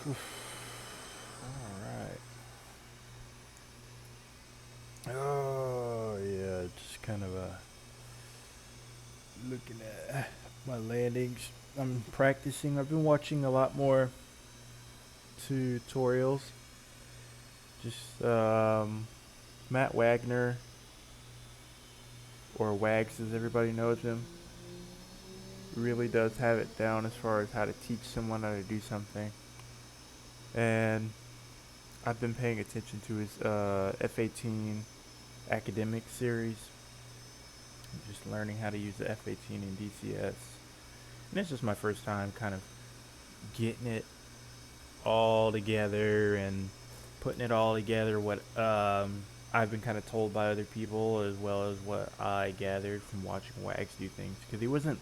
Alright. Oh, yeah, just kind of looking at my landings. I'm practicing. I've been watching a lot more tutorials. Just Matt Wagner, or Wags as everybody knows him, really does have it down as far as how to teach someone how to do something. And I've been paying attention to his F18 academic series. Just learning how to use the F18 in DCS. And it's just my first time kind of getting it all together and putting it all together what I've been kind of told by other people, as well as what I gathered from watching Wags do things, because he wasn't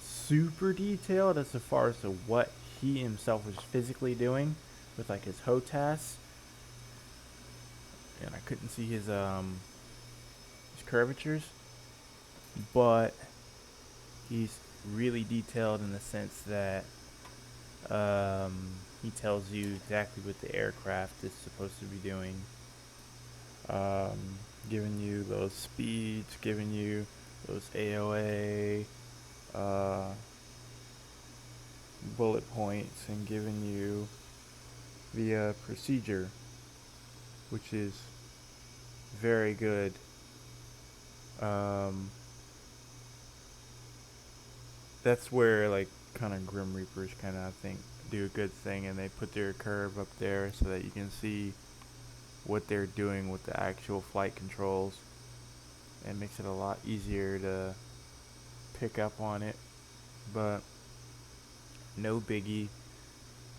super detailed as far as to what he himself was physically doing with like his HOTAS, and I couldn't see his curvatures, but he's really detailed in the sense that he tells you exactly what the aircraft is supposed to be doing, giving you those speeds, giving you those AOA bullet points, and giving you the procedure, which is very good. Um, that's where like kind of Grim Reapers kind of I think do a good thing, and they put their curve up there so that you can see what they're doing with the actual flight controls, and makes it a lot easier to pick up on it. But no biggie.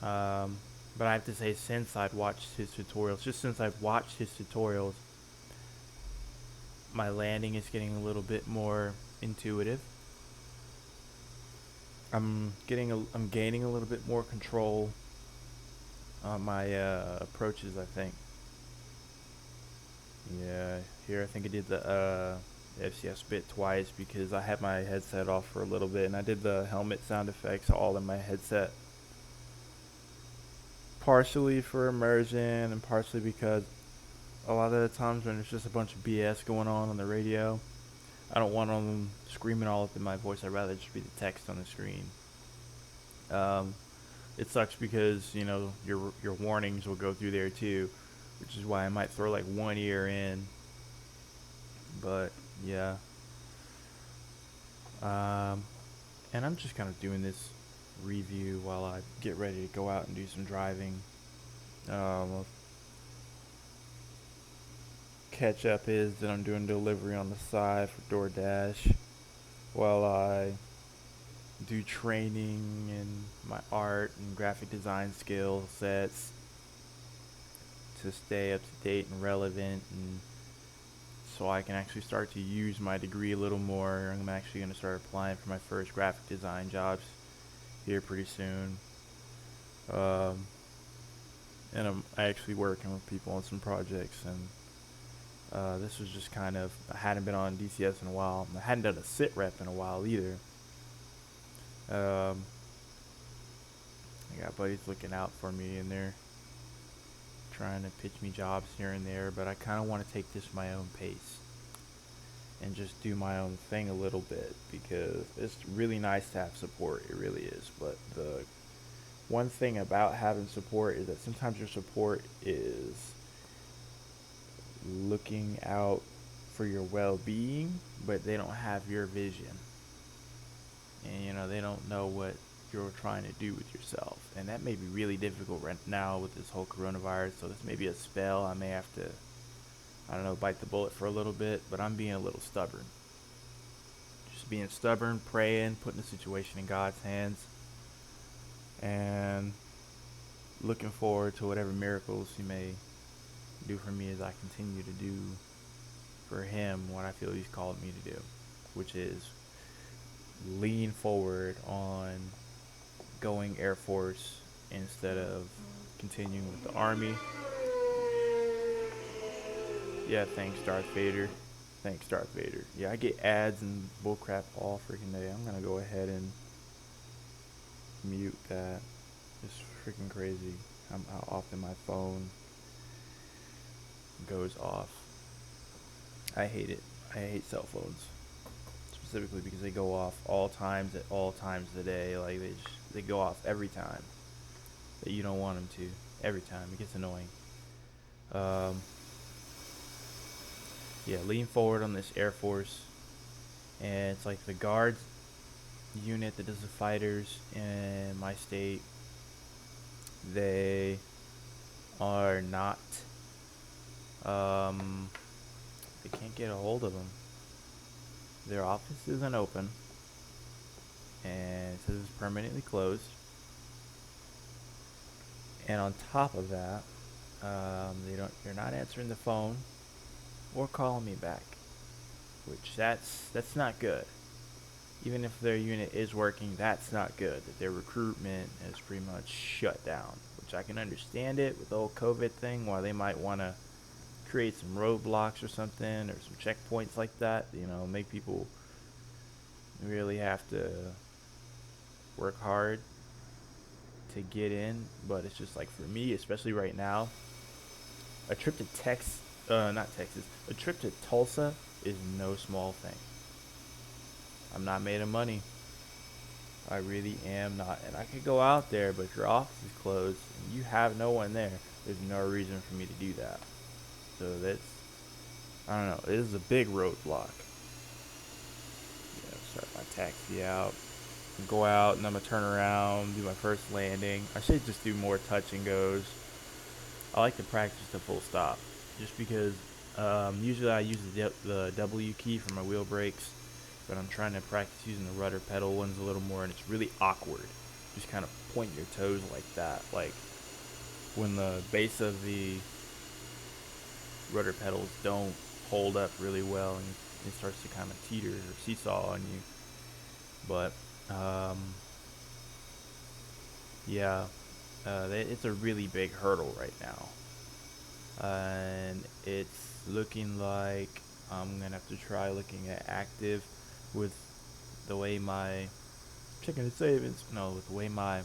Um, but I have to say, since I've watched his tutorials, just since I've watched his tutorials, my landing is getting a little bit more intuitive. I'm gaining a little bit more control on my approaches, I think. Yeah, here I think I did the FCS bit twice because I had my headset off for a little bit, and I did the helmet sound effects all in my headset. Partially for immersion, and partially because a lot of the times when there's just a bunch of BS going on the radio, I don't want them screaming all up in my voice. I'd rather just be the text on the screen. Um, it sucks because your warnings will go through there too, which is why I might throw like one ear in. But yeah, um, and I'm just kind of doing this review while I get ready to go out and do some driving. Catch up is that I'm doing delivery on the side for DoorDash while I do training in my art and graphic design skill sets to stay up to date and relevant, and so I can actually start to use my degree a little more. I'm actually going to start applying for my first graphic design jobs here pretty soon. Um, and I'm actually working with people on some projects, and this was just kind of, I hadn't been on DCS in a while. I hadn't done a Sitrep in a while either. Um, I got buddies looking out for me, and they're trying to pitch me jobs here and there, but I kind of want to take this my own pace and just do my own thing a little bit, because it's really nice to have support. It really is. But the one thing about having support is that sometimes your support is looking out for your well-being, but they don't have your vision, and they don't know what you're trying to do with yourself, and that may be really difficult right now with this whole coronavirus. So this may be a spell. I may have to, I don't know, bite the bullet for a little bit, but I'm being a little stubborn. Just being stubborn, praying, putting the situation in God's hands, and looking forward to whatever miracles He may do for me as I continue to do for Him what I feel He's called me to do, which is lean forward on going Air Force instead of continuing with the Army. Yeah, thanks, Darth Vader. Thanks, Darth Vader. Yeah, I get ads and bullcrap all freaking day. I'm gonna go ahead and mute that. It's freaking crazy how often my phone goes off. I hate it. I hate cell phones specifically because they go off all times at all times of the day. Like they go off every time that you don't want them to. Every time it gets annoying. Um, yeah, lean forward on this Air Force, and it's like the guards unit that does the fighters in my state. They are not. Um, they can't get a hold of them. Their office isn't open, and it says it's permanently closed. And on top of that, they're not answering the phone or calling me back, which that's not good. Even if their unit is working, that's not good. That their recruitment is pretty much shut down, which I can understand it with the whole COVID thing, why they might want to create some roadblocks or something or some checkpoints like that. Make people really have to work hard to get in. But it's just like for me, especially right now, a trip to not Texas, a trip to Tulsa is no small thing. I'm not made of money. I really am not. And I could go out there, but if your office is closed and you have no one there, there's no reason for me to do that. So I don't know, it is a big roadblock. Start my taxi out, go out, and I'm going to turn around, do my first landing. I should just do more touch and goes. I like to practice the full stop, just because usually I use the W key for my wheel brakes, but I'm trying to practice using the rudder pedal ones a little more, and it's really awkward. Just kind of point your toes like that, like when the base of the rudder pedals don't hold up really well, and it starts to kind of teeter or seesaw on you. But yeah, it's a really big hurdle right now, and it's looking like I'm gonna have to try looking at active with the way my checking and savings. No, with the way my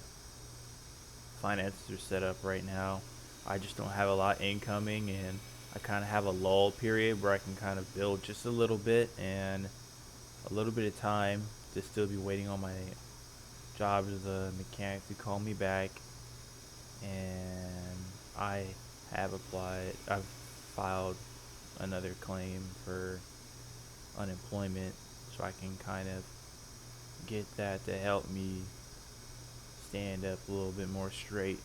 finances are set up right now. I just don't have a lot incoming, and I kind of have a lull period where I can kind of build just a little bit and a little bit of time to still be waiting on my job as a mechanic to call me back. And I've filed another claim for unemployment, so I can kind of get that to help me stand up a little bit more straight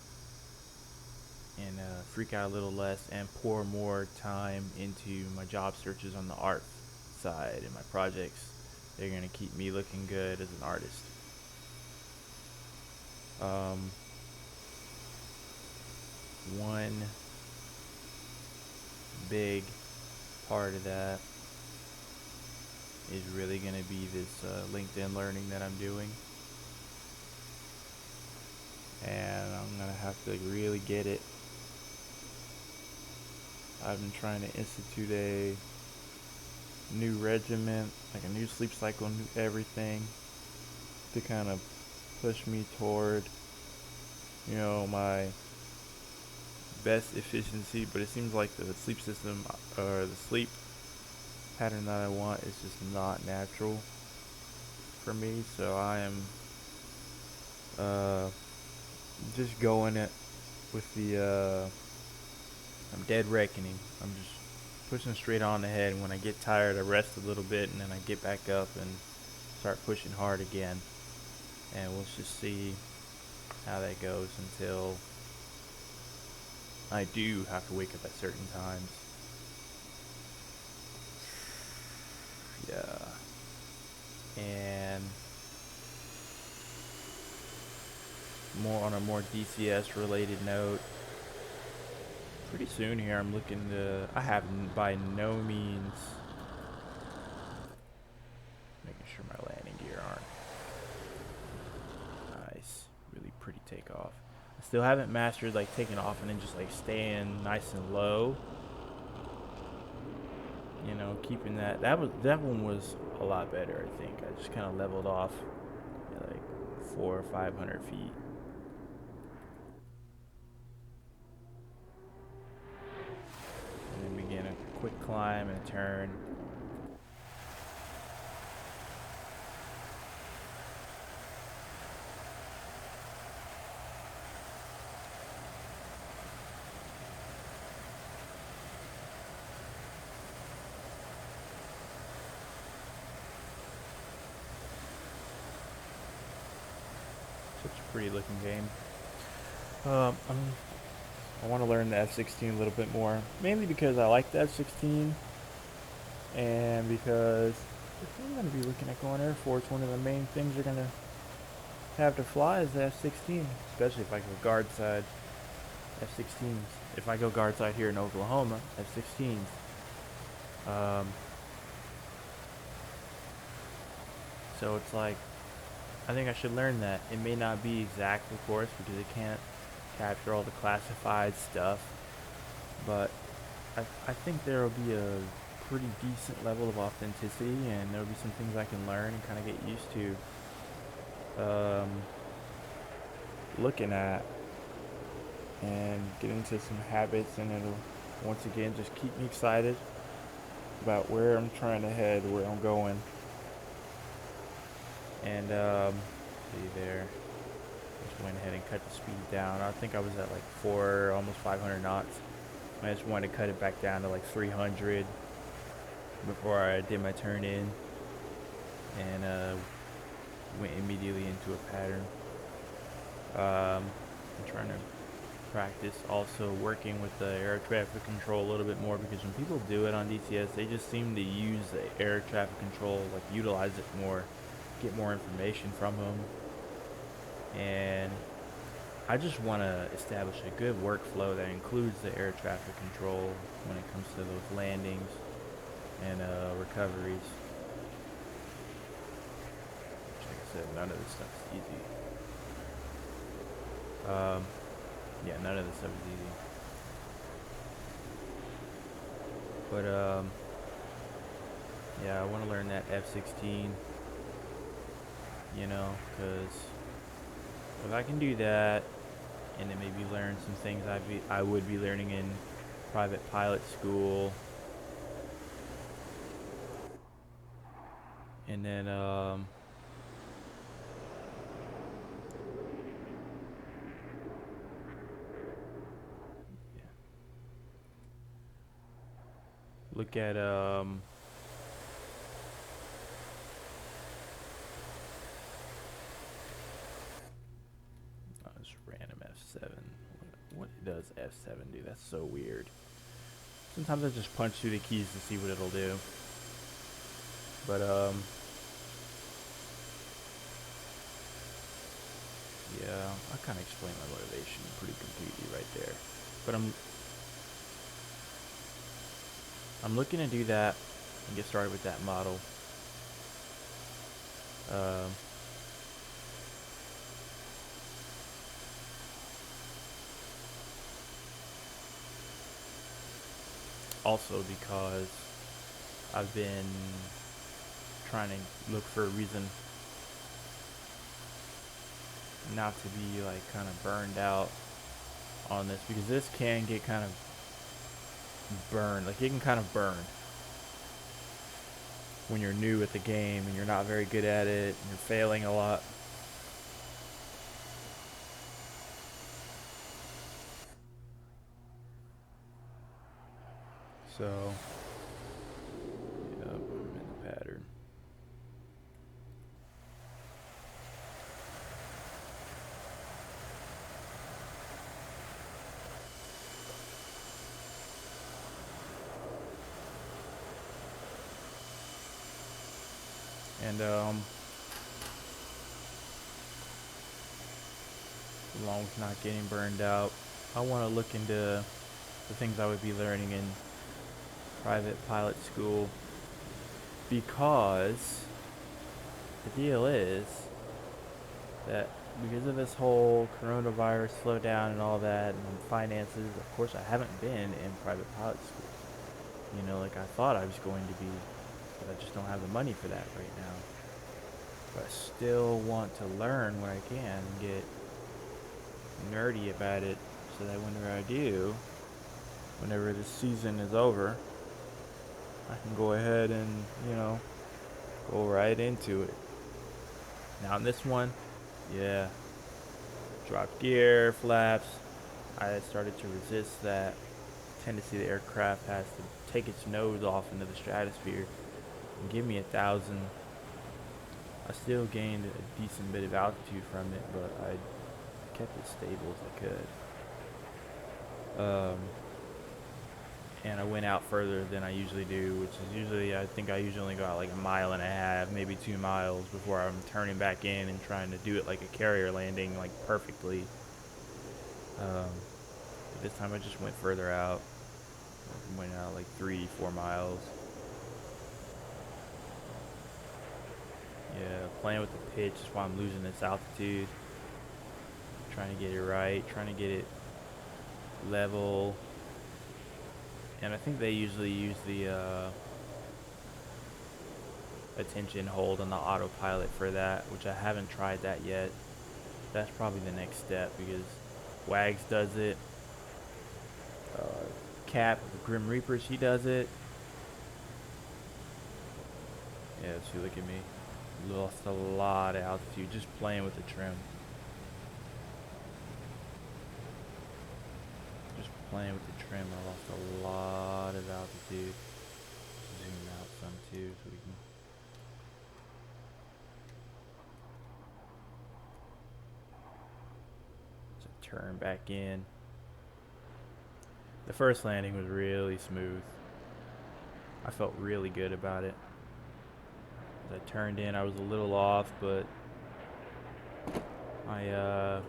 and freak out a little less and pour more time into my job searches on the art side and my projects. They're going to keep me looking good as an artist. One big part of that is really going to be this LinkedIn learning that I'm doing. And I'm going to have to really get it. I've been trying to institute a new regimen, like a new sleep cycle, new everything, to kind of push me toward, my best efficiency. But it seems like the sleep system or the sleep pattern that I want is just not natural for me. So I am just going it with the I'm dead reckoning. I'm just pushing straight on ahead. And when I get tired, I rest a little bit, and then I get back up and start pushing hard again. And we'll just see how that goes until I do have to wake up at certain times. Yeah. And on a more DCS related note, pretty soon here I have by no means, making sure my landing gear aren't nice, really pretty takeoff. I still haven't mastered like taking off and then just like staying nice and low, keeping that one was a lot better. I think I just kind of leveled off at like 400 or 500 feet, climb and a turn. Such a pretty looking game. I want to learn the F-16 a little bit more, mainly because I like the F-16, and because if I'm going to be looking at going Air Force, one of the main things you're going to have to fly is the F-16, especially if I go guard side. F-16s. If I go guard side here in Oklahoma, F-16s. So it's like, I think I should learn that. It may not be exact, of course, because it can't capture all the classified stuff, but I think there will be a pretty decent level of authenticity, and there will be some things I can learn and kind of get used to looking at and get into some habits, and it'll once again just keep me excited about where I'm trying to head, where I'm going. And see there, just went ahead and cut the speed down. I think I was at like almost 500 knots. I just wanted to cut it back down to like 300 before I did my turn in, and went immediately into a pattern. I'm trying to practice also working with the air traffic control a little bit more, because when people do it on DCS, they just seem to use the air traffic control, like utilize it more, get more information from them. And I just want to establish a good workflow that includes the air traffic control when it comes to those landings and recoveries. Like I said, none of this stuff is easy. Yeah, none of this stuff is easy. But yeah, I want to learn that F-16. You know, because if I can do that, and then maybe learn some things I would be learning in private pilot school, and then look at this random F7. What does F7 do? That's so weird. Sometimes I just punch through the keys to see what it'll do. But yeah, I kind of explained my motivation pretty completely right there. But I'm looking to do that and get started with that model. Also because I've been trying to look for a reason not to be like kind of burned out on this, because this can get kind of burned. Like, it can kind of burn when you're new at the game and you're not very good at it and you're failing a lot. So, yep, I'm in the pattern. And along with not getting burned out, I want to look into the things I would be learning in private pilot school, because the deal is that because of this whole coronavirus slowdown and all that, and finances, of course I haven't been in private pilot school. You know, like I thought I was going to be, but I just don't have the money for that right now. But I still want to learn what I can and get nerdy about it, so that whenever I do, whenever the season is over, I can go ahead and, go right into it. Now in this one, yeah, drop gear, flaps. I started to resist that tendency the aircraft has to take its nose off into the stratosphere and give me 1,000. I still gained a decent bit of altitude from it, but I kept it stable as I could. And I went out further than I usually do, which is usually, I think I usually only go out like 1.5 miles, maybe 2 miles before I'm turning back in and trying to do it like a carrier landing, like perfectly. But this time I just went further out. I went out like 3, 4 miles. Yeah, playing with the pitch is why I'm losing this altitude. Trying to get it right, trying to get it level. And I think they usually use the attention hold on the autopilot for that, which I haven't tried that yet. That's probably the next step because Wags does it. Cap, the Grim Reaper, she does it. Yeah, see, look at me. Lost a lot of altitude just playing with the trim. Just playing with the trim, I lost a lot of altitude. Zoom out some too so we can. Just turn back in. The first landing was really smooth. I felt really good about it. As I turned in, I was a little off, but I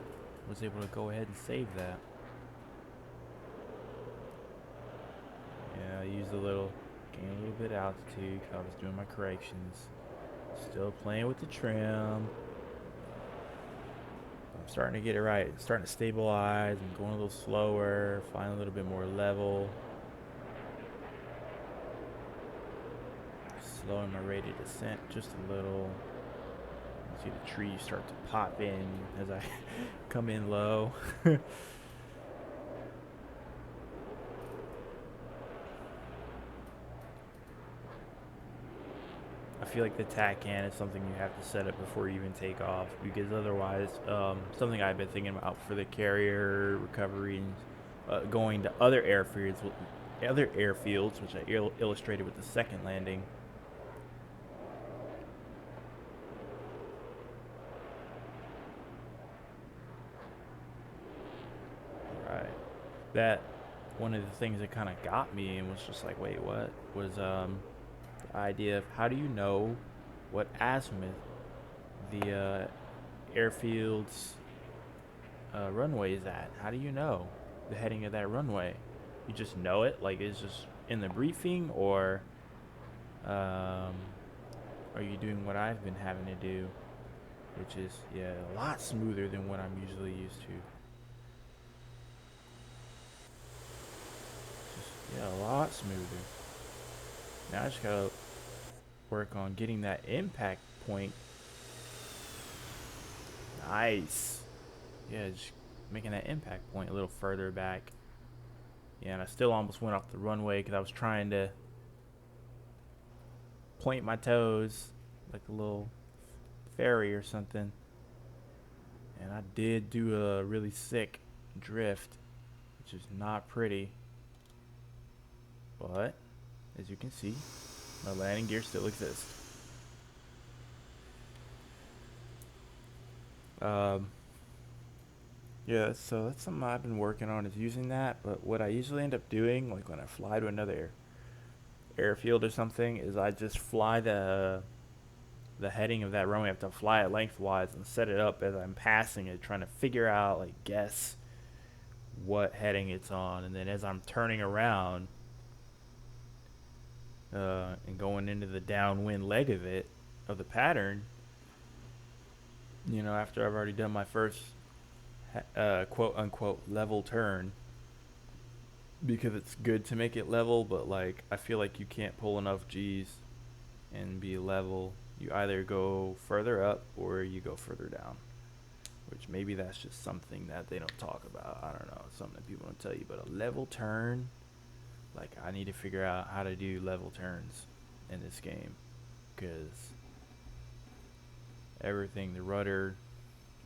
was able to go ahead and save that. Yeah, I used gained a little bit of altitude because I was doing my corrections. Still playing with the trim. I'm starting to get it right. It's starting to stabilize. I'm going a little slower, flying a little bit more level. Slowing my rate of descent just a little. You see the trees start to pop in as I come in low. I feel like the TACAN is something you have to set up before you even take off because otherwise, something I've been thinking about for the carrier recovery and going to other airfields, which I illustrated with the second landing. Right. That one of the things that kind of got me and was just like, wait, what was the idea of how do you know what azimuth the airfield's runway is at? How do you know the heading of that runway? You just know it, like it's just in the briefing, or are you doing what I've been having to do, which is a lot smoother than what I'm usually used to. Just a lot smoother. Now I just gotta work on getting that impact point. Nice. Yeah, just making that impact point a little further back. Yeah, and I still almost went off the runway because I was trying to point my toes like a little fairy or something. And I did do a really sick drift, which is not pretty. But, as you can see, my landing gear still exists. Yeah, so that's something I've been working on is using that. But what I usually end up doing, like when I fly to another airfield or something, is I just fly the heading of that runway. I have to fly it lengthwise and set it up as I'm passing it, trying to figure out, like, guess what heading it's on. And then as I'm turning around and going into the downwind leg of the pattern, after I've already done my first quote unquote level turn, because it's good to make it level, but like I feel like you can't pull enough G's and be level. You either go further up or you go further down, which maybe that's just something that they don't talk about. I don't know. It's something that people don't tell you, but a level turn Like, I need to figure out how to do level turns in this game, because everything, the rudder,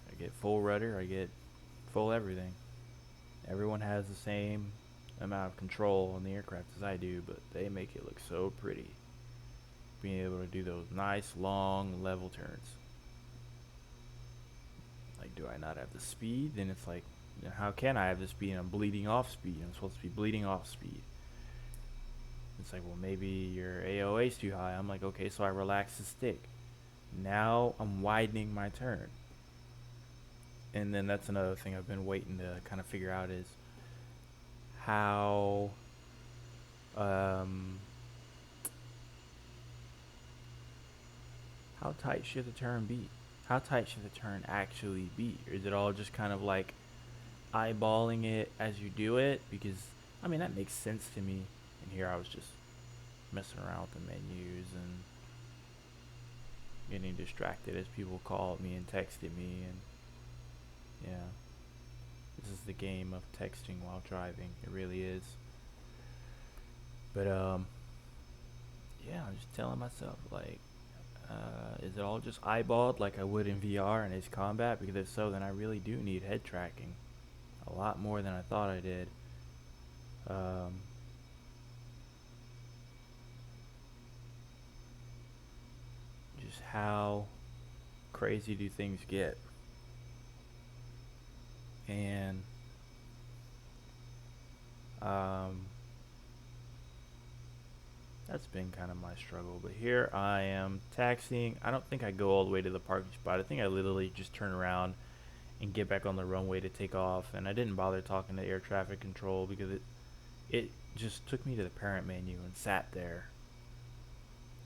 I get full rudder, I get full everything. Everyone has the same amount of control on the aircraft as I do, but they make it look so pretty. Being able to do those nice, long, level turns. Like, do I not have the speed? Then it's like, how can I have the speed? I'm bleeding off speed. I'm supposed to be bleeding off speed. It's like, well, maybe your AOA is too high. I'm like, okay, so I relax the stick. Now I'm widening my turn. And then that's another thing I've been waiting to kind of figure out is how um, how tight should the turn be? How tight should the turn actually be? Or is it all just kind of like eyeballing it as you do it? Because I mean that makes sense to me. And here I was just messing around with the menus and getting distracted as people called me and texted me, and yeah, this is the game of texting while driving. It really is. But yeah, I'm just telling myself like, is it all just eyeballed like I would in VR and Ace Combat? Because if so, then I really do need head tracking a lot more than I thought I did. Um, just how crazy do things get? And um, that's been kind of my struggle. But here I am taxiing. I don't think I go all the way to the parking spot. I think I literally just turn around and get back on the runway to take off. And I didn't bother talking to air traffic control because it just took me to the parent menu and sat there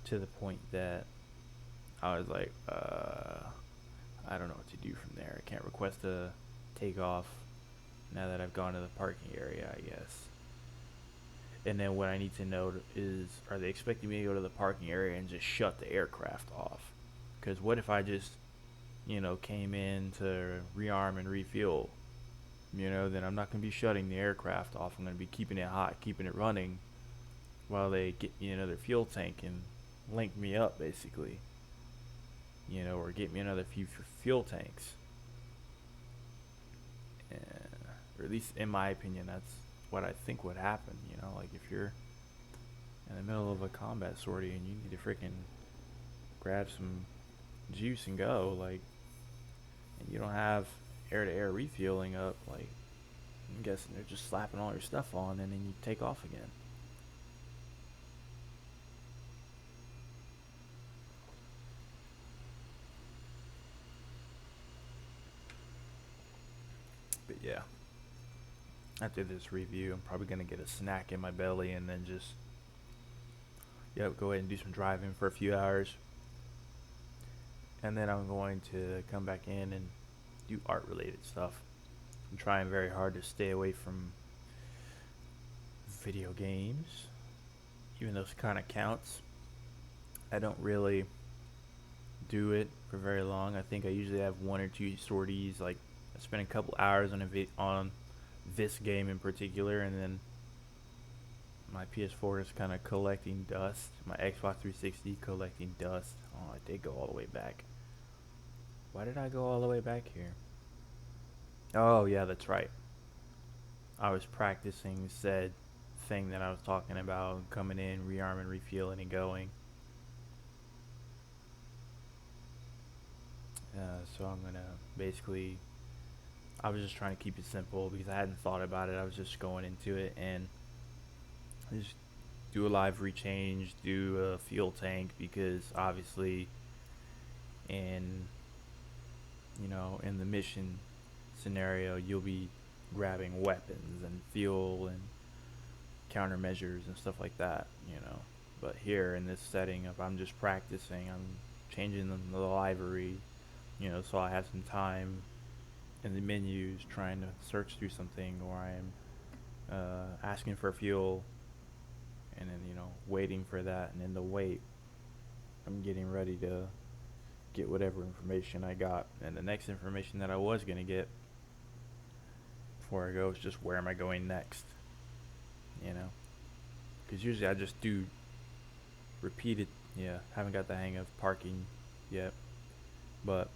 to the point that I was like, I don't know what to do from there. I can't request a takeoff now that I've gone to the parking area, I guess. And then what I need to know is, are they expecting me to go to the parking area and just shut the aircraft off? Because what if I just, came in to rearm and refuel? Then I'm not going to be shutting the aircraft off. I'm going to be keeping it hot, keeping it running while they get me another fuel tank and link me up, basically. Or get me another few fuel tanks. Or at least in my opinion, that's what I think would happen. Like if you're in the middle of a combat sortie and you need to freaking grab some juice and go, like, and you don't have air-to-air refueling up, like, I'm guessing they're just slapping all your stuff on and then you take off again. But yeah, after this review, I'm probably gonna get a snack in my belly and then just, go ahead and do some driving for a few hours. And then I'm going to come back in and do art related stuff. I'm trying very hard to stay away from video games, even though it kind of counts. I don't really do it for very long. I think I usually have one or two sorties. Like I spend a couple hours on this game in particular, and then my PS4 is kind of collecting dust. My Xbox 360 collecting dust. Oh, I did go all the way back. Why did I go all the way back here? Oh yeah, that's right. I was practicing said thing that I was talking about, coming in, rearming, refueling, and going. So I'm gonna basically, I was just trying to keep it simple because I hadn't thought about it. I was just going into it and just do a live rechange, do a fuel tank because obviously in in the mission scenario you'll be grabbing weapons and fuel and countermeasures and stuff like that. But here in this setting, if I'm just practicing, I'm changing the livery, so I have some time in the menus trying to search through something, or I'm asking for fuel, and then waiting for that, and in the wait, I'm getting ready to get whatever information I got, and the next information that I was gonna get before I go is just where am I going next, you know. Because usually I just do repeated. Yeah, haven't got the hang of parking yet, but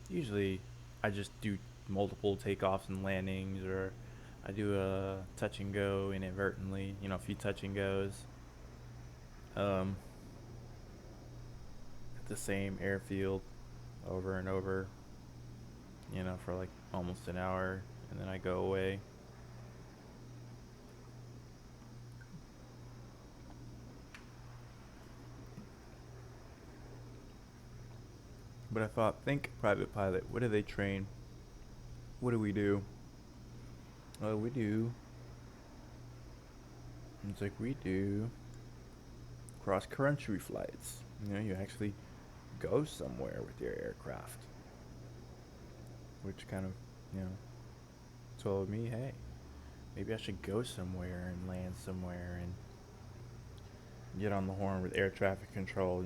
usually I just do multiple takeoffs and landings, or I do a touch and go inadvertently. A few touch and goes um, at the same airfield over and over. For like almost an hour, and then I go away. But I thought, think private pilot. What do they train? What do we do? Oh, we do. It's like we do cross country flights. You actually go somewhere with your aircraft, which kind of, you know, told me, hey, maybe I should go somewhere and land somewhere and get on the horn with air traffic control.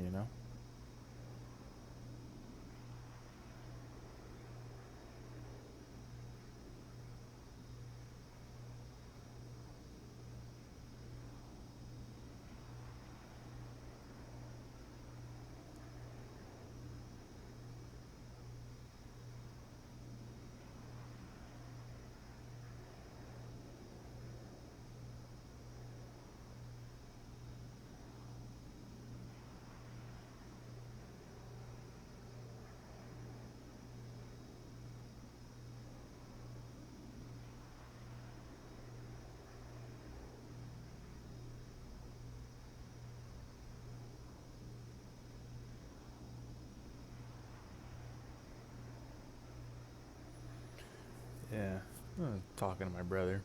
Yeah, I was talking to my brother.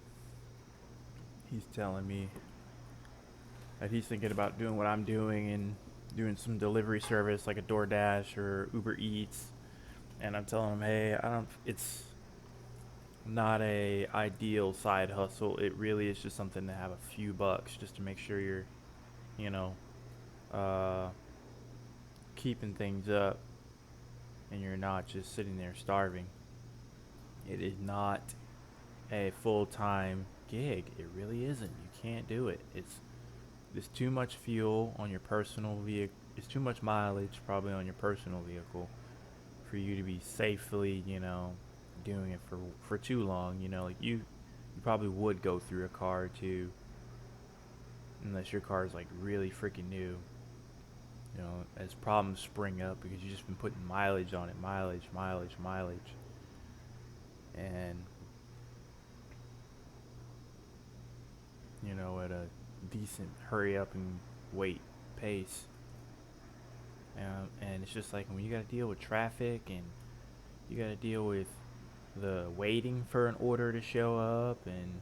He's telling me that he's thinking about doing what I'm doing and doing some delivery service like a DoorDash or Uber Eats. And I'm telling him, hey, I don't. It's not a ideal side hustle. It really is just something to have a few bucks just to make sure you're, you know, uh, keeping things up and you're not just sitting there starving. It is not a full time gig. It really isn't. You can't do it. There's too much fuel on your personal vehicle. It's too much mileage probably on your personal vehicle for you to be safely, doing it for too long. Like you probably would go through a car or two unless your car is like really freaking new. As problems spring up because you've just been putting mileage on it, mileage, and at a decent hurry up and wait pace. And it's just like when you got to deal with traffic and you got to deal with the waiting for an order to show up and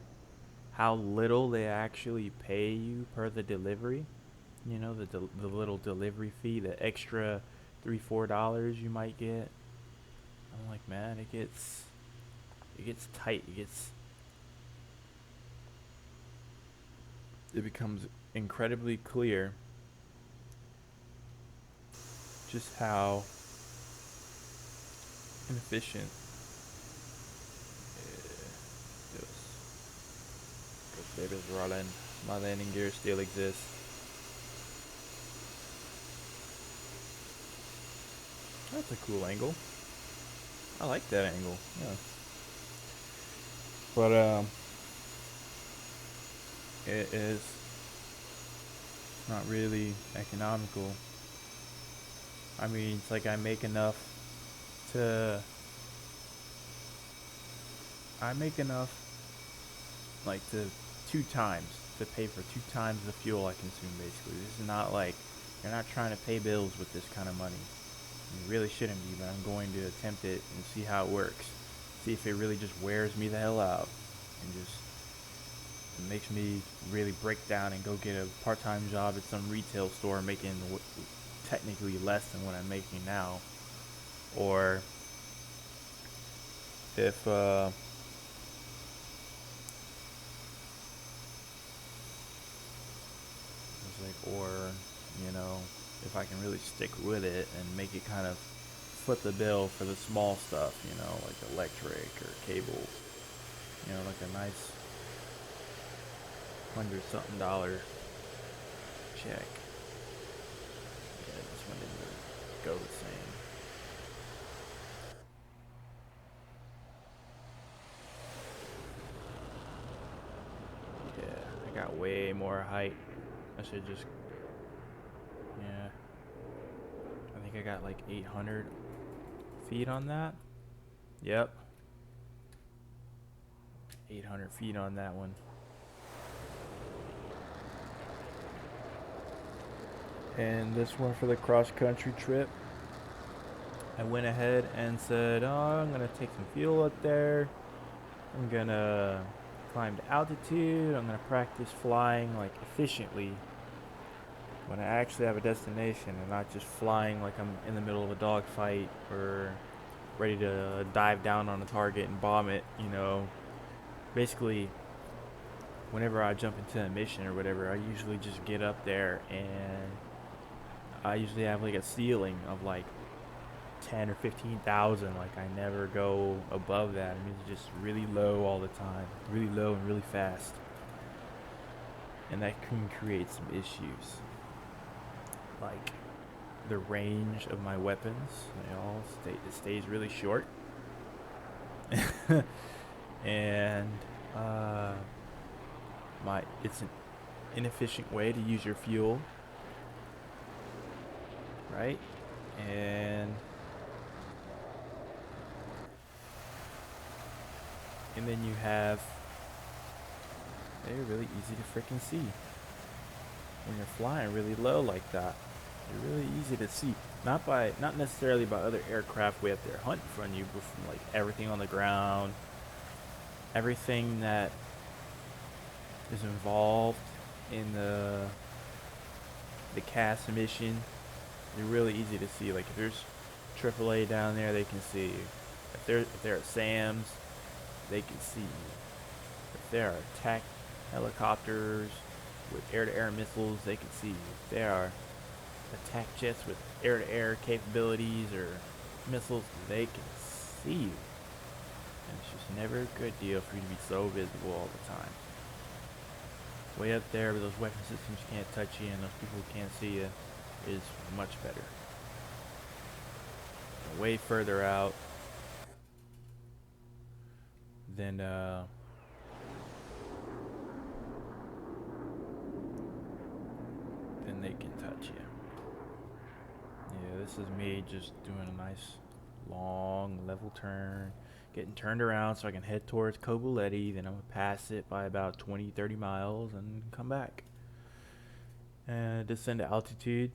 how little they actually pay you per the delivery. The little delivery fee, the extra $3-4 you might get. I'm like, man, it gets tight. It becomes incredibly clear just how inefficient this baby's rolling. My landing gear still exists. That's a cool angle. I like that angle. Yeah. But it is not really economical. I mean, it's like to I make enough like to two times to pay for two times the fuel I consume. Basically, this is not like you're not trying to pay bills with this kind of money. You really shouldn't be, but I'm going to attempt it and see how it works. See if it really just wears me the hell out and just it makes me really break down and go get a part-time job at some retail store making technically less than what I'm making now. Or if it's like, or if I can really stick with it and make it kind of foot the bill for the small stuff, like electric or cable, like a nice $100-something check. Yeah, this one didn't really go the same. Yeah, I got way more height. I should just, yeah. I think I got like 800 feet on that. Yep, 800 feet on that one. And this one for the cross country trip, I went ahead and said, oh, I'm going to take some fuel up there. I'm going to climb to altitude. I'm going to practice flying like efficiently when I actually have a destination and not just flying like I'm in the middle of a dogfight or ready to dive down on a target and bomb it, you know. Basically, whenever I jump into a mission or whatever, I usually just get up there and I usually have like a ceiling of like 10 or 15,000. Like I never go above that. I mean, it's just really low all the time, really low and really fast, and that can create some issues. Like the range of my weapons, it stays really short, and uh, it's an inefficient way to use your fuel, right? And then you have, they're really easy to freaking see when you're flying really low like that. They're really easy to see, not necessarily by other aircraft way up there hunting from you, but from like everything on the ground, everything that is involved in the CAS mission. They're really easy to see. Like if there's AAA down there, they can see you. If they're at Sam's, they can see you. If there are attack helicopters with air-to-air missiles, they can see you. If there are attack jets with air-to-air capabilities or missiles, they can see you. And it's just never a good deal for you to be so visible all the time. Way up there where those weapon systems can't touch you and those people who can't see you is much better. And way further out than they can touch you. Yeah, this is me just doing a nice long level turn, getting turned around so I can head towards Cobuletti. Then I'm gonna pass it by about 20-30 miles and come back and descend to altitude.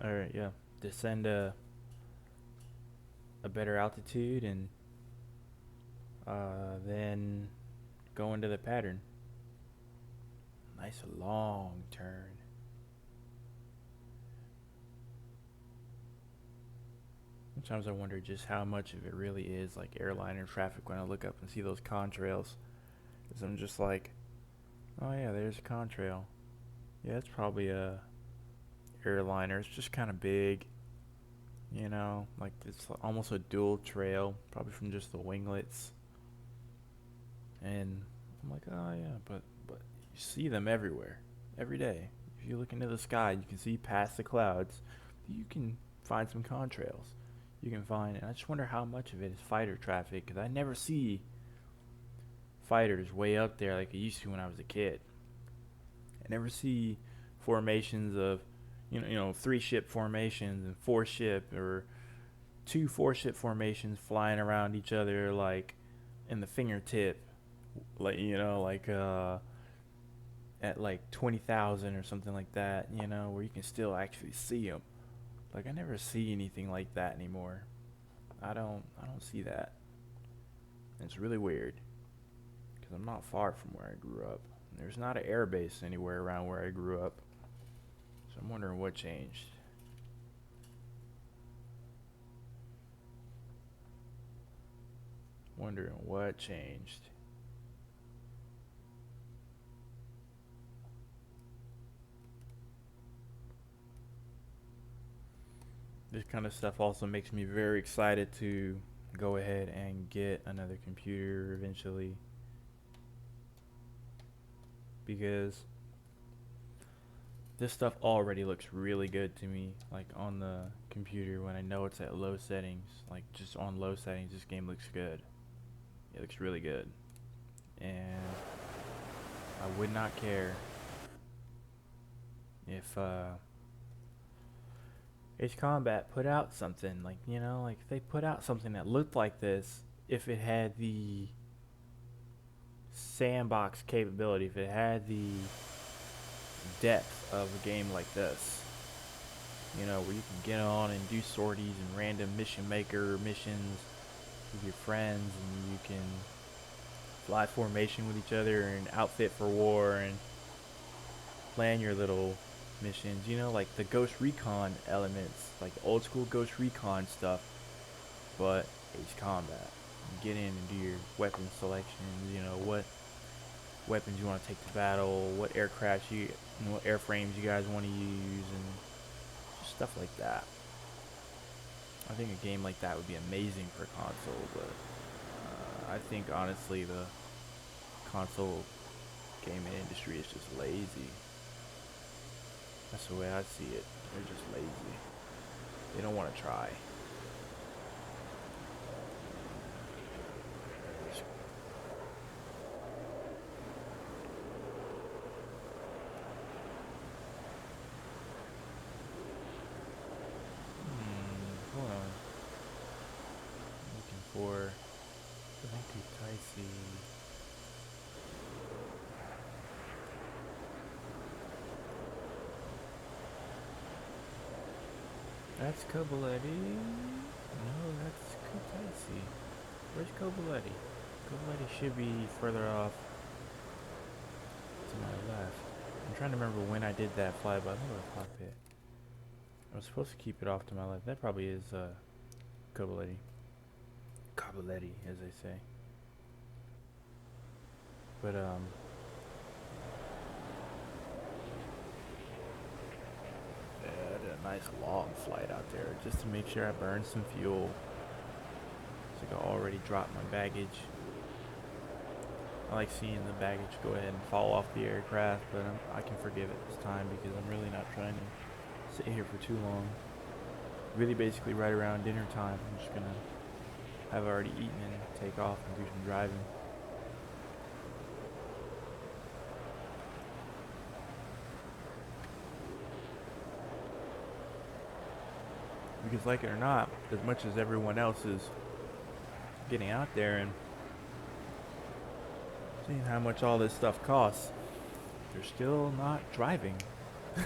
Or yeah, descend a better altitude and then go into the pattern. Nice long turn. Sometimes I wonder just how much of it really is like airliner traffic when I look up and see those contrails. Because I'm just like, oh yeah, there's a contrail. Yeah, it's probably a airliner. It's just kind of big, you know, like it's almost a dual trail, probably from just the winglets. And I'm like, oh yeah, but you see them everywhere, every day. If you look into the sky, you can see past the clouds. You can find some contrails. You can find, and I just wonder how much of it is fighter traffic, because I never see fighters way up there like I used to when I was a kid. I never see formations of, you know, 3-ship formations and 4-ship or 2 4-ship formations flying around each other like in the fingertip, like at like 20,000 or something like that, you know, where you can still actually see them. Like I never see anything like that anymore. I don't see that. And it's really weird because I'm not far from where I grew up. There's not an air base anywhere around where I grew up. So I'm wondering what changed. Wondering what changed. This kind of stuff also makes me very excited to go ahead and get another computer eventually, because this stuff already looks really good to me. Like on the computer when I know it's at low settings, like just on low settings, this game looks good. It looks really good, and I would not care if Ace Combat put out something like, like if they put out something that looked like this, if it had the sandbox capability, if it had the depth of a game like this, where you can get on and do sorties and random mission maker missions with your friends, and you can fly formation with each other and outfit for war and plan your little missions, like the Ghost Recon elements, like old school Ghost Recon stuff, but Ace Combat. You get in and do your weapon selections, what weapons you want to take to battle, what aircraft what airframes you guys want to use, and just stuff like that. I think a game like that would be amazing for console, but I think honestly the console gaming industry is just lazy. That's the way I see it. They're just lazy. They don't want to try. Hold on. I'm looking for Ticey. That's Kobaletti. No, that's Kutaisi. Where's Kobaletti? Kobaletti should be further off to my left. I'm trying to remember when I did that flyby. I think it was a cockpit. I was supposed to keep it off to my left. That probably is Kobaletti. Kobaletti, as they say. But yeah, I did a nice long flight out there just to make sure I burned some fuel. So I could already drop my baggage. I like seeing the baggage go ahead and fall off the aircraft, but I can forgive it this time because I'm really not trying to sit here for too long. Really basically right around dinner time, I'm just going to have already eaten and take off and do some driving. Because like it or not, as much as everyone else is getting out there and seeing how much all this stuff costs, they're still not driving.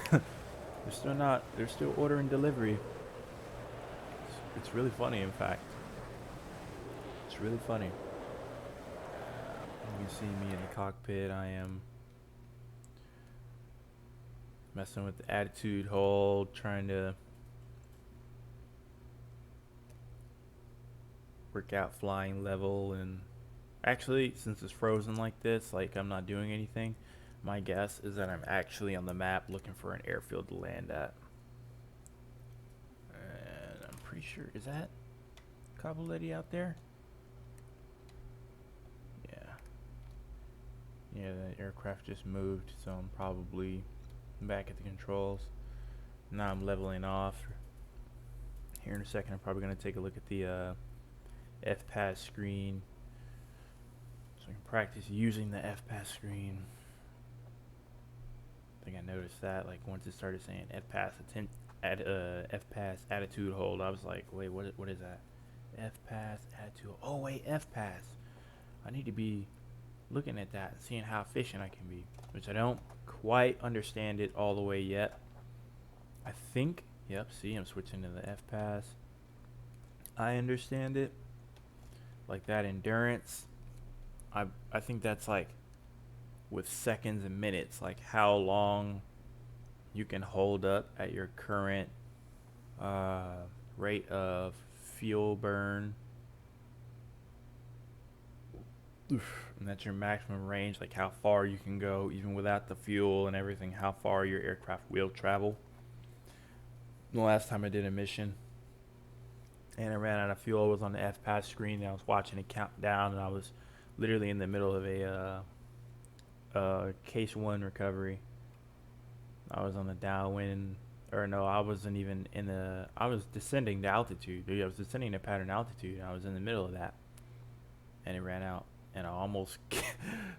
They're still ordering delivery. It's really funny, in fact. It's really funny. You can see me in the cockpit. I am messing with the attitude hold, trying to work out flying level, and actually, since it's frozen like this, like I'm not doing anything, my guess is that I'm actually on the map looking for an airfield to land at. And I'm pretty sure, is that Cavaletti out there? Yeah. Yeah, the aircraft just moved, so I'm probably back at the controls. Now I'm leveling off. Here in a second, I'm probably going to take a look at the F-Pass screen, so I can practice using the F-Pass screen. I think I noticed that, like, once it started saying F-Pass F-Pass attitude hold, I was like, wait, what is that? F-Pass attitude, oh wait, F-Pass. I need to be looking at that and seeing how efficient I can be, which I don't quite understand it all the way yet. I think, yep, see, I'm switching to the F-Pass. I understand it. Like that endurance, I think that's like with seconds and minutes, like how long you can hold up at your current rate of fuel burn. Oof. And that's your maximum range, like how far you can go even without the fuel and everything, how far your aircraft will travel. The last time I did a mission and I ran out of fuel, I was on the F-Pass screen and I was watching it count down, and I was literally in the middle of a case 1 recovery. I was on the downwind, or no, I wasn't even in the. I was descending to altitude. I was descending to pattern altitude. And I was in the middle of that, and it ran out, and I almost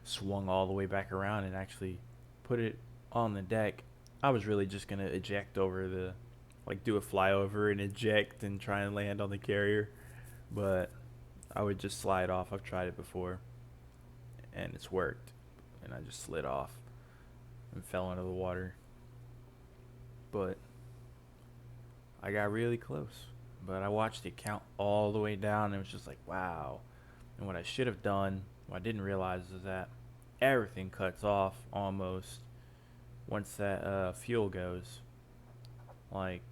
swung all the way back around and actually put it on the deck. I was really just gonna eject over the, like do a flyover and eject and try and land on the carrier, but I would just slide off. I've tried it before, and it's worked, and I just slid off and fell into the water. But I got really close. But I watched it count all the way down, and it was just like, wow. And what I should have done, what I didn't realize, is that everything cuts off almost once that fuel goes. Like,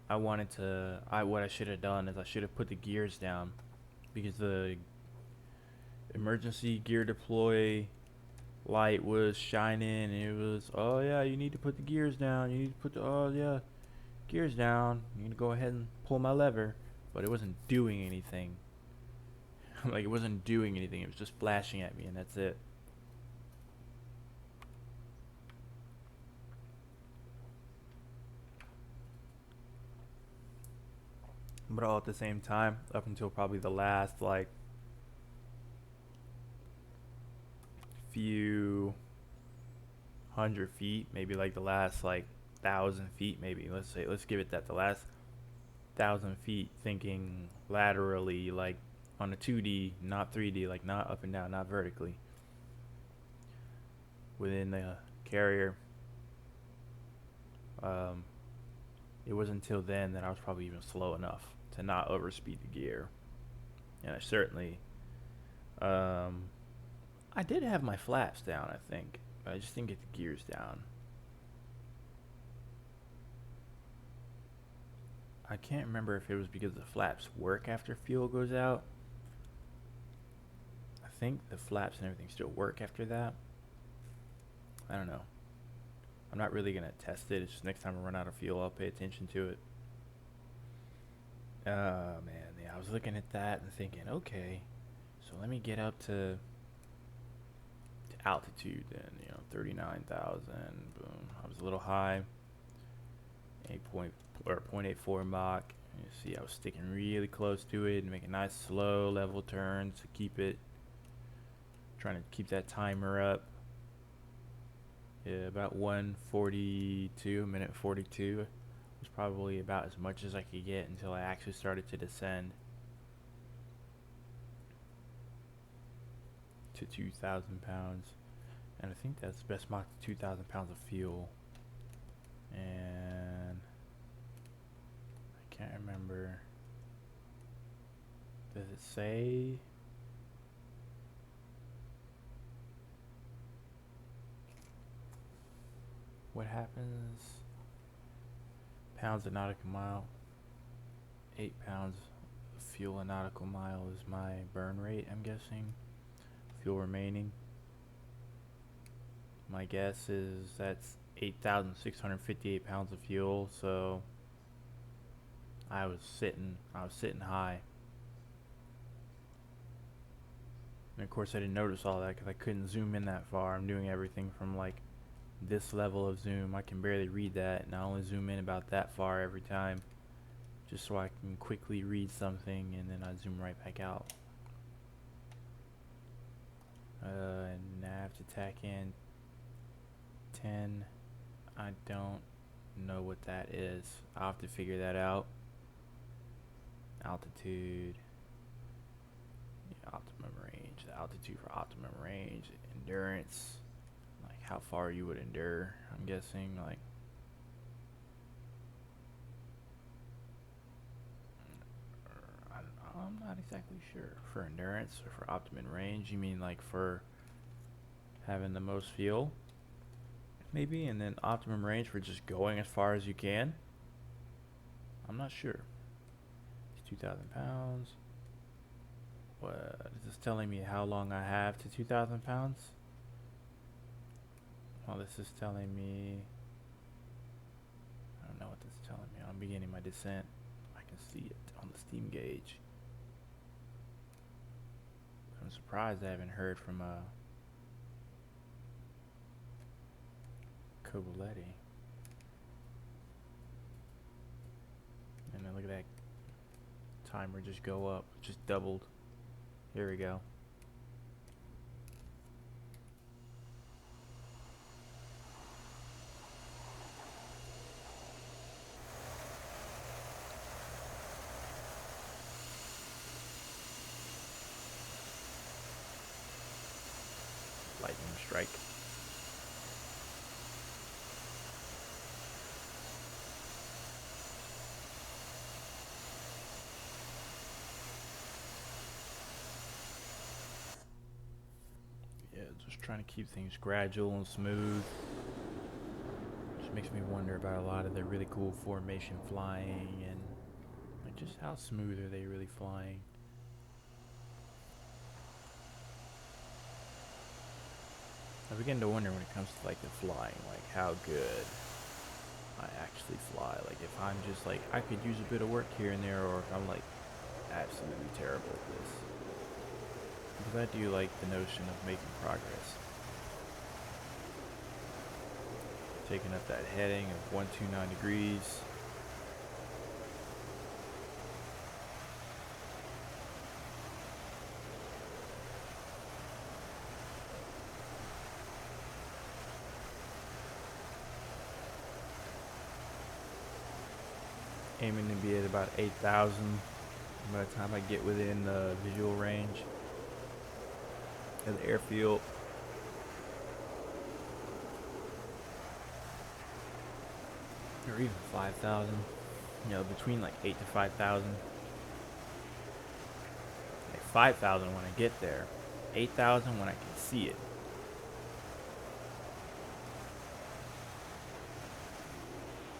what I should have done is I should have put the gears down, because the emergency gear deploy light was shining, and it was, oh yeah, you need to put the gears down. You need to put the, oh yeah, gears down. You need to go ahead and pull my lever. But it wasn't doing anything. Like, it wasn't doing anything. It was just flashing at me, and that's it. But all at the same time, up until probably the last, like, few 100 feet, maybe like the last, like, 1,000 feet, maybe. Let's give it that. The last 1,000 feet, thinking laterally, like, on a 2D, not 3D, like, not up and down, not vertically, within the carrier. Um, it wasn't until then that I was probably even slow enough to not overspeed the gear. And I certainly, um, I did have my flaps down, I think. But I just didn't get the gears down. I can't remember if it was because the flaps work after fuel goes out. I think the flaps and everything still work after that. I don't know. I'm not really gonna test it. It's just next time I run out of fuel, I'll pay attention to it. Oh man, yeah, I was looking at that and thinking, okay, so let me get up to altitude then, 39,000. Boom. I was a little high. 8 point or 0.84 Mach. You see, I was sticking really close to it and making nice slow level turns to keep it, trying to keep that timer up. Yeah, about 1:42, minute 42 was probably about as much as I could get until I actually started to descend to 2,000 pounds. And I think that's the best Mach to 2,000 pounds of fuel. And I can't remember. Does it say? What happens? Pounds a nautical mile. 8 pounds of fuel a nautical mile is my burn rate, I'm guessing. Fuel remaining. My guess is that's 8,658 pounds of fuel, so I was sitting high. And of course I didn't notice all that because I couldn't zoom in that far. I'm doing everything from like this level of zoom. I can barely read that, and I only zoom in about that far every time, just so I can quickly read something, and then I zoom right back out. And nav to tack in 10. I don't know what that is. I'll have to figure that out. Altitude. Yeah, optimum range. The altitude for optimum range. Endurance. Like how far you would endure, I'm guessing. Like, I don't know, I'm not exactly sure. For endurance or for optimum range, you mean like for having the most fuel? Maybe, and then optimum range for just going as far as you can? I'm not sure. It's 2,000 pounds. What is this telling me? How long I have to 2,000 pounds? Well, this is telling me, I don't know what this is telling me. I'm beginning my descent. I can see it on the steam gauge. I'm surprised I haven't heard from Coboletti. And then look at that timer just go up. Just doubled. Here we go. Lightning strike. Yeah, just trying to keep things gradual and smooth. Just makes me wonder about a lot of the really cool formation flying and like just how smooth are they really flying. I begin to wonder when it comes to like the flying, like how good I actually fly. Like if I'm just like I could use a bit of work here and there, or if I'm like absolutely terrible at this. Because I do like the notion of making progress. Taking up that heading of 129 degrees. Aiming to be at about 8,000 by the time I get within the visual range of the airfield. Or even 5,000. You know, between like 8 to 5,000. Like 5,000 when I get there. 8,000 when I can see it.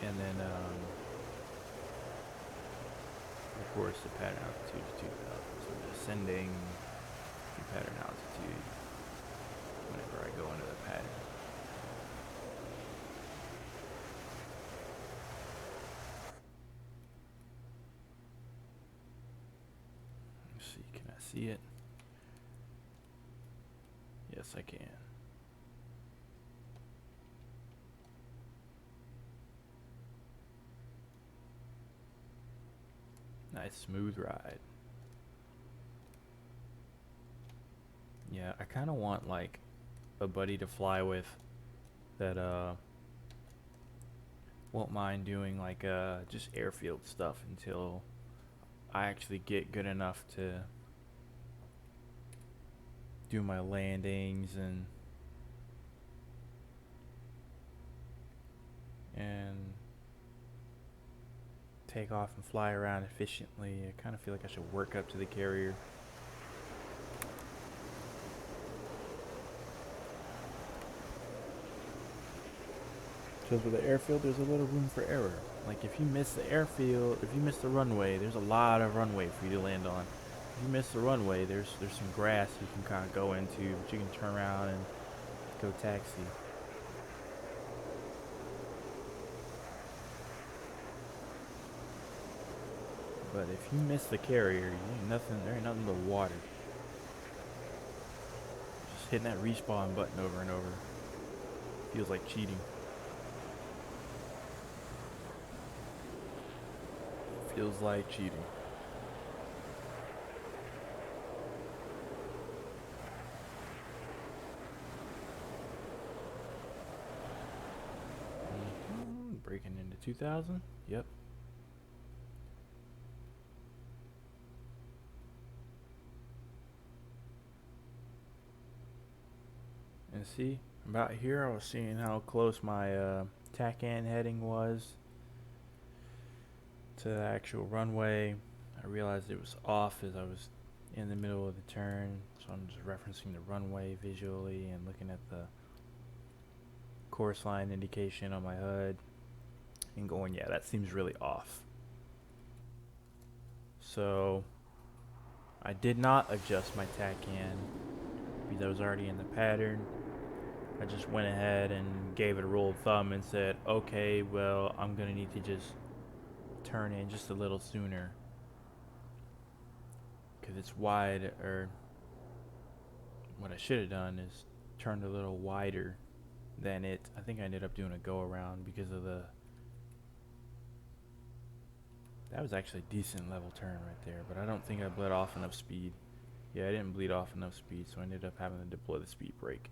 And then, of course, the pattern altitude is 2,000. So I'm descending to pattern altitude whenever I go into the pattern. Let's see, can I see it? Yes, I can. Nice smooth ride. Yeah, I kind of want like a buddy to fly with that won't mind doing like just airfield stuff until I actually get good enough to do my landings and take off and fly around efficiently. I kind of feel like I should work up to the carrier. Because with the airfield, there's a little room for error. Like if you miss the airfield, if you miss the runway, there's a lot of runway for you to land on. If you miss the runway, there's some grass you can kind of go into, but you can turn around and go taxi. But if you miss the carrier, you ain't nothing. There ain't nothing but water. Just hitting that respawn button over and over feels like cheating. Feels like cheating. Breaking into 2,000. Yep. And see, about here I was seeing how close my TACAN heading was to the actual runway. I realized it was off as I was in the middle of the turn, so I'm just referencing the runway visually and looking at the course line indication on my HUD and going, yeah, that seems really off. So I did not adjust my TACAN because I was already in the pattern. I just went ahead and gave it a rule of thumb and said, okay, well, I'm going to need to just turn in just a little sooner because it's wide, or what I should have done is turned a little wider than it. I think I ended up doing a go around because of the. That was actually a decent level turn right there, but I don't think I bled off enough speed. Yeah, I didn't bleed off enough speed, so I ended up having to deploy the speed brake.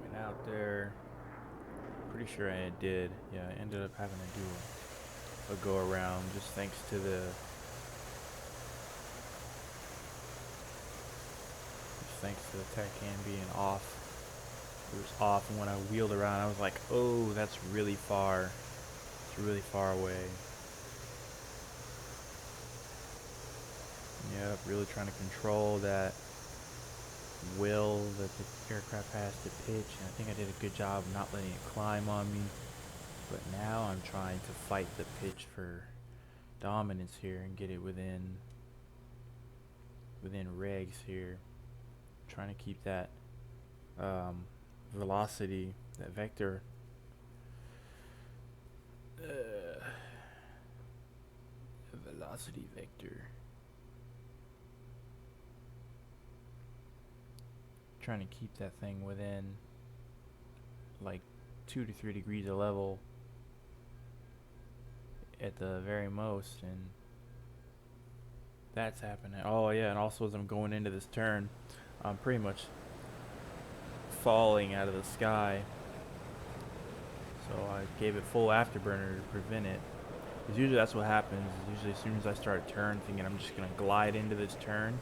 Went out there. Pretty sure I did. Yeah, I ended up having to do a go around just thanks to the. Just thanks to the tech cam being off. It was off, and when I wheeled around, I was like, oh, that's really far. It's really far away. Yep, really trying to control that will that the aircraft has to pitch, and I think I did a good job of not letting it climb on me. But now I'm trying to fight the pitch for dominance here and get it within regs here. Trying to keep that velocity, that vector. Velocity vector. Trying to keep that thing within like 2 to 3 degrees of level at the very most, and that's happening. Oh yeah, and also as I'm going into this turn, I'm pretty much falling out of the sky, so I gave it full afterburner to prevent it. Because usually that's what happens. Usually as soon as I start a turn thinking I'm just going to glide into this turn,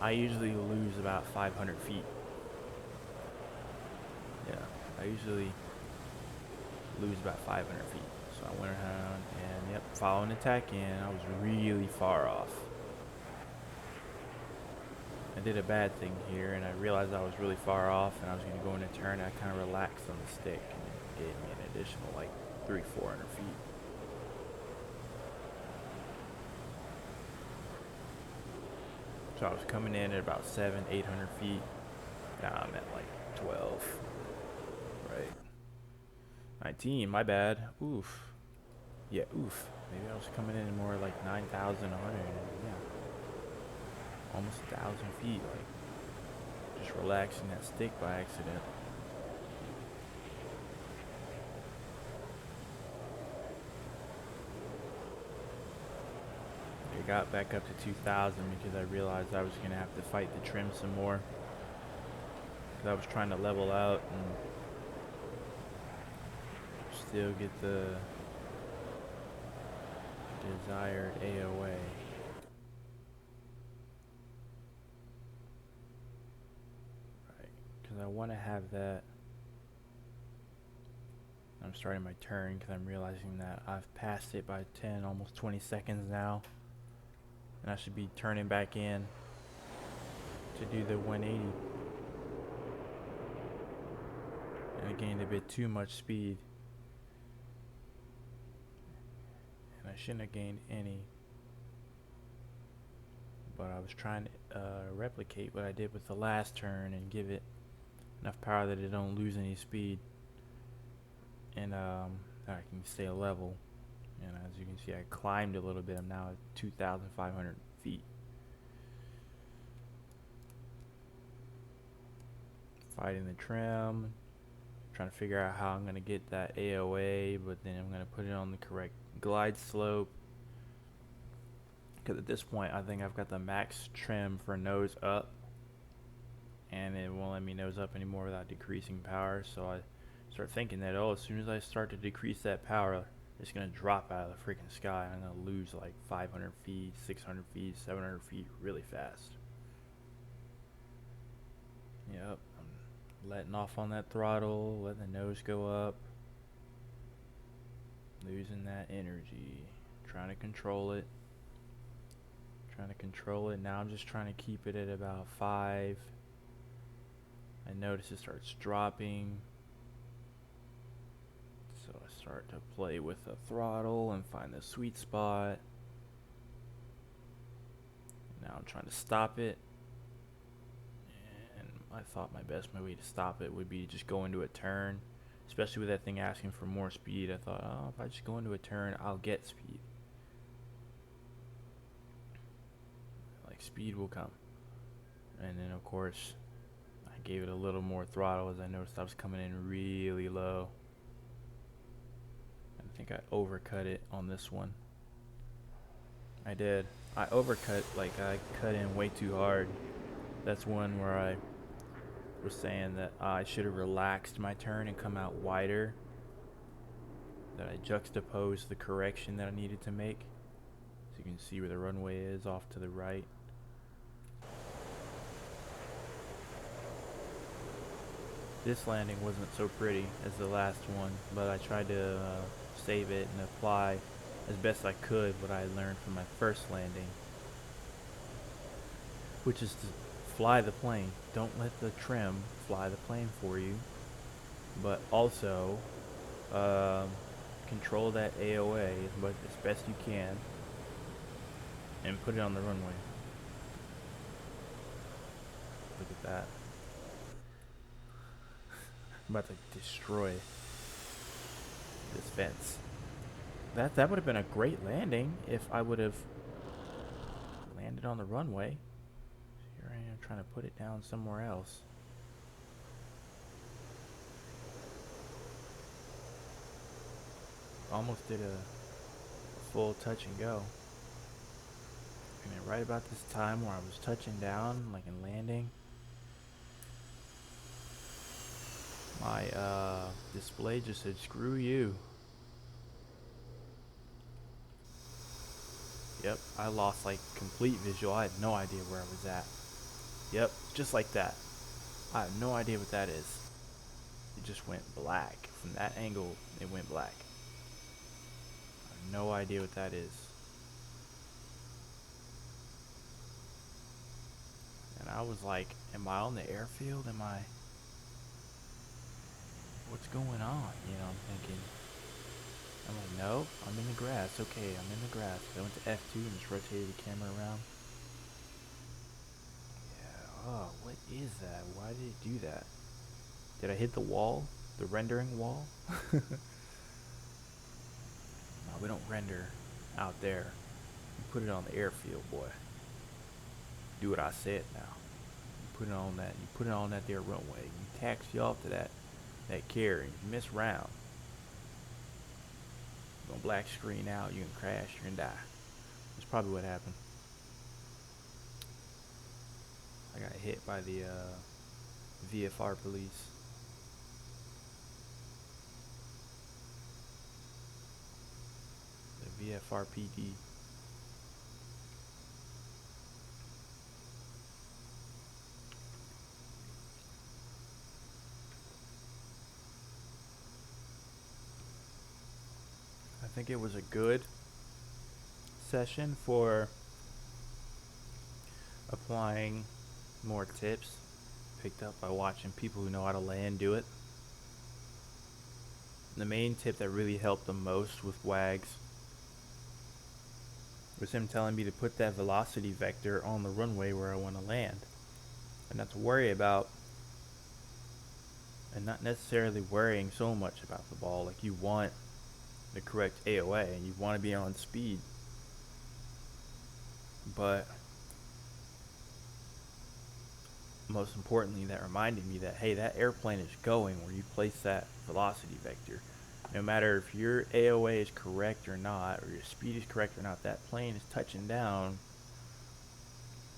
I usually lose about 500 feet. Yeah, I usually lose about 500 feet. So I went around and, yep, following the tack in, I was really far off. I did a bad thing here, and I realized I was really far off, and I was going to go in a turn. I kind of relaxed on the stick, and it gave me an additional like 300-400 feet. So I was coming in at about 700-800 feet. Now I'm at like 12. Right. 19, my bad. Oof. Yeah, oof. Maybe I was coming in more like 9,100. Yeah. Almost 1,000 feet. Like, just relaxing that stick by accident. I got back up to 2,000 because I realized I was going to have to fight the trim some more. Because I was trying to level out and still get the desired AOA. Right, because I want to have that. I'm starting my turn because I'm realizing that I've passed it by 10, almost 20 seconds now. And I should be turning back in to do the 180. And I gained a bit too much speed. And I shouldn't have gained any. But I was trying to replicate what I did with the last turn and give it enough power that it don't lose any speed. And that I can stay level. And as you can see, I climbed a little bit. I'm now at 2,500 feet. Fighting the trim. Trying to figure out how I'm going to get that AOA, but then I'm going to put it on the correct glide slope. Because at this point, I think I've got the max trim for nose up. And it won't let me nose up anymore without decreasing power. So I start thinking that, oh, as soon as I start to decrease that power, it's going to drop out of the freaking sky. I'm going to lose like 500 feet, 600 feet, 700 feet really fast. Yep, I'm letting off on that throttle, letting the nose go up. Losing that energy. Trying to control it. Now I'm just trying to keep it at about 5. I notice it starts dropping. So I start to play with the throttle and find the sweet spot. Now I'm trying to stop it. And I thought my best way to stop it would be to just go into a turn. Especially with that thing asking for more speed. I thought, oh, if I just go into a turn, I'll get speed. like speed will come. And then of course I gave it a little more throttle as I noticed I was coming in really low. I think I overcut it on this one. I did. I overcut, like I cut in way too hard. That's one where I was saying that I should have relaxed my turn and come out wider. That I juxtaposed the correction that I needed to make. So you can see where the runway is off to the right. This landing wasn't so pretty as the last one, but I tried to save it and apply as best I could what I learned from my first landing, which is to fly the plane. Don't let the trim fly the plane for you, but also control that AOA as best you can and put it on the runway. Look at that. I'm about to destroy this fence. That would have been a great landing if I would have landed on the runway. Here I am trying to put it down somewhere else. Almost did a full touch and go. And then right about this time where I was touching down, like in landing, my display just said, screw you. Yep, I lost like complete visual. I had no idea where I was at. Yep, just like that. I have no idea what that is. It just went black. From that angle, it went black. I have no idea what that is. And I was like, am I on the airfield? What's going on? You know, I'm thinking. I'm like, no, I'm in the grass. Okay, I'm in the grass. I went to F2 and just rotated the camera around. Yeah, oh, what is that? Why did it do that? Did I hit the wall? The rendering wall? No, we don't render out there. You put it on the airfield, boy. Do what I said now. You put it on that. You put it on that there runway. You taxi off to that carrier. You miss round. You're gonna black screen out. You can crash. You're gonna die. That's probably what happened. I got hit by the VFR police. The VFR PD. I think it was a good session for applying more tips picked up by watching people who know how to land do it. The main tip that really helped the most with WAGs was him telling me to put that velocity vector on the runway where I want to land, and not to worry about, and not necessarily worrying so much about the ball. Like, you want the correct AOA and you want to be on speed, but most importantly, that reminded me that, hey, that airplane is going where you place that velocity vector. No matter if your AOA is correct or not, or your speed is correct or not, that plane is touching down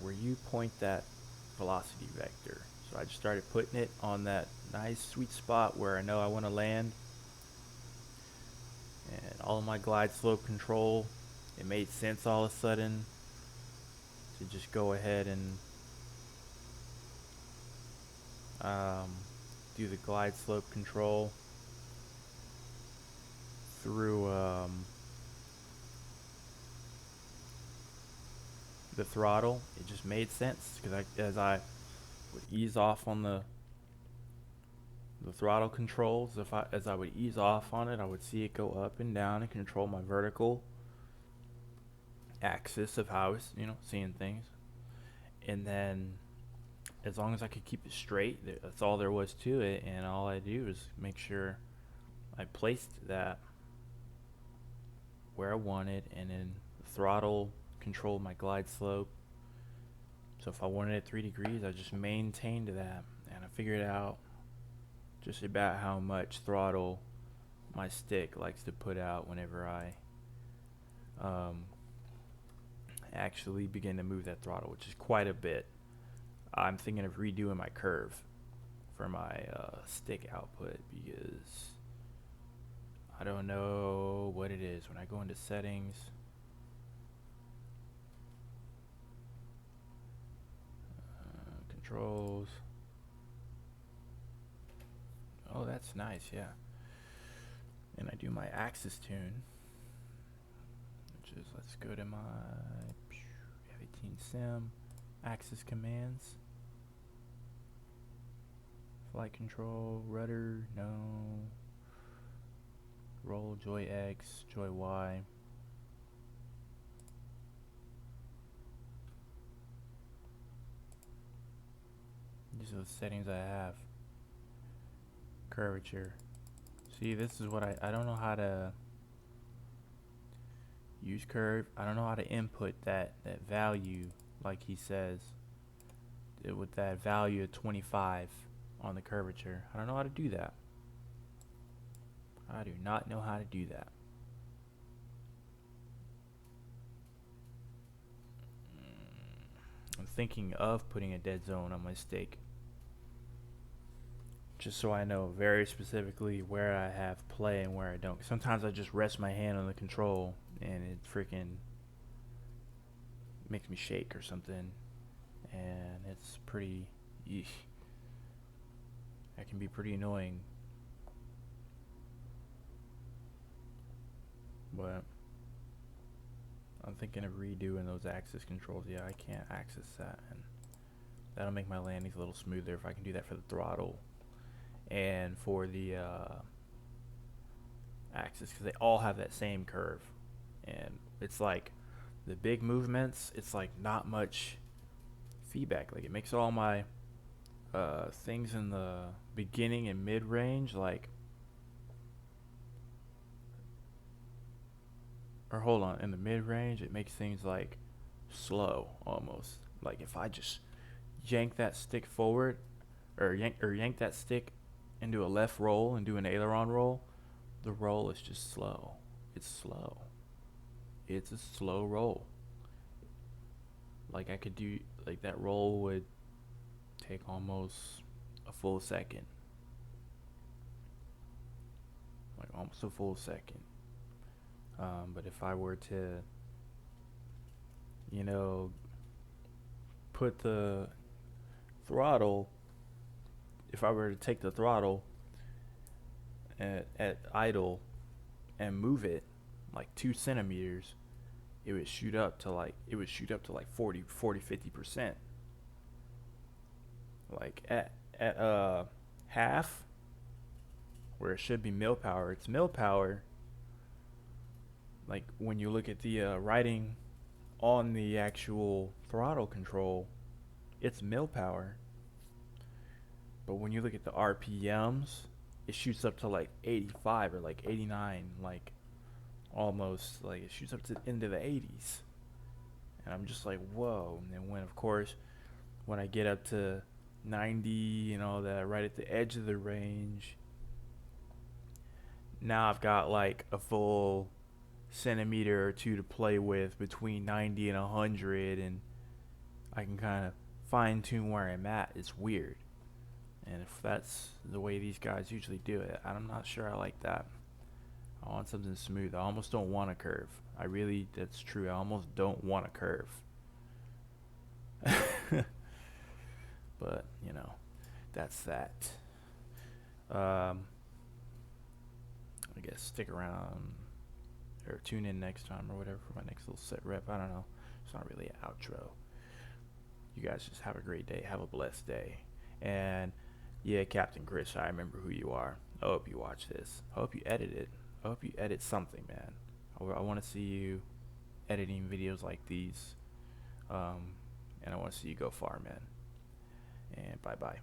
where you point that velocity vector. So I just started putting it on that nice sweet spot where I know I want to land. And all of my glide slope control, it made sense all of a sudden to just go ahead and do the glide slope control through the throttle. It just made sense because as I would ease off on the throttle controls, as I would ease off on it, I would see it go up and down and control my vertical axis of how I was, seeing things. And then as long as I could keep it straight, that's all there was to it. And all I do is make sure I placed that where I wanted, and then throttle controlled my glide slope, So if I wanted it 3 degrees, I just maintained that, and I figured out just about how much throttle my stick likes to put out whenever I um, actually begin to move that throttle, which is quite a bit. I'm thinking of redoing my curve for my stick output because I don't know what it is. When I go into settings, controls. Oh, that's nice, yeah. And I do my axis tune, which is, let's go to my F18 sim, axis commands, flight control, rudder, no, roll, joy X, joy Y. These are the settings I have. Curvature. See, this is what I don't know how to use curve. I don't know how to input that value like he says with that value of 25 on the curvature. I don't know how to do that. I do not know how to do that. I'm thinking of putting a dead zone on my stick, just so I know very specifically where I have play and where I don't. Sometimes I just rest my hand on the control and it freaking makes me shake or something, and it's pretty. Eesh, that can be pretty annoying. But I'm thinking of redoing those axis controls. Yeah, I can't access that, and that'll make my landings a little smoother if I can do that for the throttle and for the axis, because they all have that same curve, and it's like the big movements, it's like not much feedback. Like it makes all my things in the beginning and mid range like, or hold on, in the mid range it makes things like slow almost. Like if I just yank that stick forward, or yank that stick into a left roll and do an aileron roll, the roll is just slow. It's slow. It's a slow roll. Like I could do, like that roll would take almost a full second. Like almost a full second. But if I were to, you know, put the throttle, if I were to take the throttle at idle and move it like 2 centimeters, it would shoot up to like 40 50%. Like at half, where it should be mill power, it's mill power. Like when you look at the writing on the actual throttle control, it's mill power. But when you look at the RPMs, it shoots up to like 85 or like 89, like almost like it shoots up to into the 80s. And I'm just like, whoa. And then when, of course, when I get up to 90 and all that, right at the edge of the range, now I've got like a full centimeter or two to play with between 90 and 100, and I can kind of fine tune where I'm at. It's weird. And if that's the way these guys usually do it, I'm not sure I like that. I want something smooth. I almost don't want a curve. That's true. I almost don't want a curve. But, that's that. I guess stick around or tune in next time or whatever for my next little set rep. I don't know. It's not really an outro. You guys just have a great day. Have a blessed day. And yeah, Captain Chris, I remember who you are. I hope you watch this. I hope you edit it. I hope you edit something, man. I want to see you editing videos like these. And I want to see you go far, man. And bye-bye.